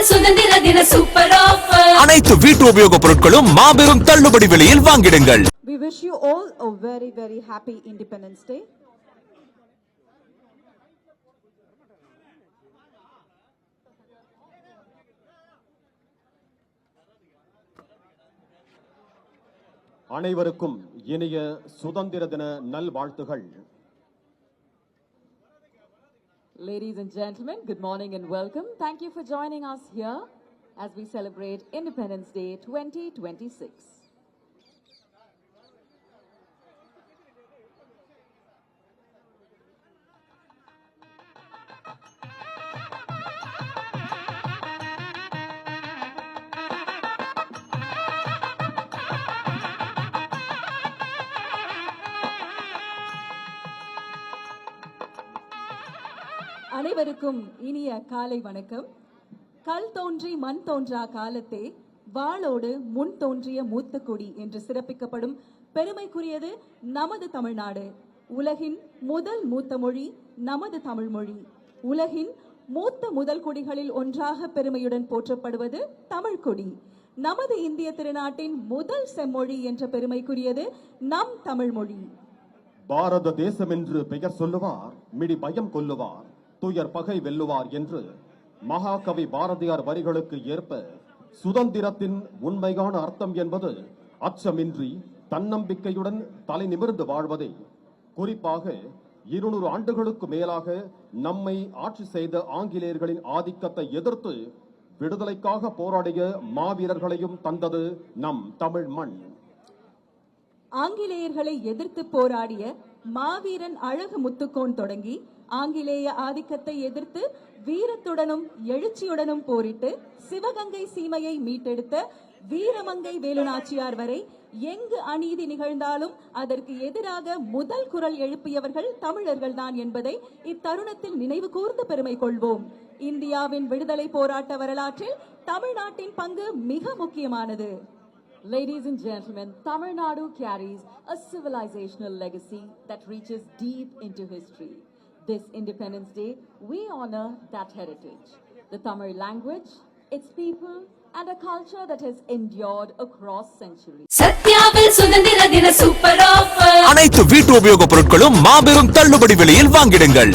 சுதந்திர தின super offer. அனைத்து வீட்டு உபயோகப் பொருட்களும் மாபெரும் தள்ளுபடி விலையில் வாங்கிடுங்கள். We wish you all a very, very happy Independence Day. அனைவருக்கும் இனிய சுதந்திர தின நல்வாழ்த்துகள். Ladies and gentlemen, good morning and welcome. Thank you for joining us here as we celebrate Independence Day 2026. அனைவருக்கும் இனிய காலை வணக்கம். கல் தோன்றி மண் தோன்றா காலத்தே வாளோடு முன் தோன்றிய மூத்த கொடி என்று சிறப்பிக்கப்படும் பெருமைக்குரியது நமது தமிழ்நாடு. உலகின் முதல் மூத்த மொழி நமது தமிழ் மொழி. உலகின் மூத்த முதல் கொடிகளில் ஒன்றாக பெருமையுடன் போற்றப்படுவது தமிழ் கொடி. நமது இந்திய திருநாட்டின் முதல் செம்மொழி என்ற பெருமைக்குரியது நம் தமிழ் மொழி. பாரத தேசம் என்று பெயர் சொல்லுவார், மிடி பயம் கொல்லுவார், துயர் பகை வெல்லுவார் என்று மகாகவி பாரதியார் வரிகளுக்கு ஏற்ப சுதந்திரத்தின் உண்மையான அர்த்தம் என்பது அச்சமின்றி தன்னம்பிக்கையுடன் தலை நிமிர்ந்து வாழ்வதே. குறிப்பாக 200 ஆண்டுகளுக்கு மேலாக நம்மை ஆட்சி செய்த ஆங்கிலேயர்களின் ஆதிக்கத்தை எதிர்த்து விடுதலைக்காக போராடிய மாவீரர்களையும் தந்தது நம் தமிழ் மண். ஆங்கிலேயர்களை எதிர்த்து போராடிய மாவீரன் அழகு முத்துக்கோன் தொடங்கி ஆங்கிலேய ஆதிக்கத்தை எதிர்த்து வீரத்துடனும் எழுச்சியுடனும் போரிட்டு சிவகங்கை சீமையை மீட்டெடுத்த வீரமங்கை வேலுநாச்சியார் வரை எங்கு அநீதி நிகழ்ந்தாலும் அதற்கு எதிராக முதல் குரல் எழுப்பியவர்கள் தமிழர்கள் தான் என்பதை இத்தருணத்தில் நினைவு கூர்ந்து பெருமை கொள்வோம். இந்தியாவின் விடுதலை போராட்ட வரலாற்றில் தமிழ்நாட்டின் பங்கு மிக முக்கியமானது. Ladies and gentlemen, Tamil Nadu carries a civilizational legacy that reaches deep into history. This Independence Day, we honor that heritage. The Tamil language, its people, and a culture that has endured across centuries. சத்யாவில் சுதந்திர தின super offer. அனைத்து வீட்டு உபயோகப் பொருட்களும் மாபெரும் தள்ளுபடி விலையில் வாங்கிடுங்கள்.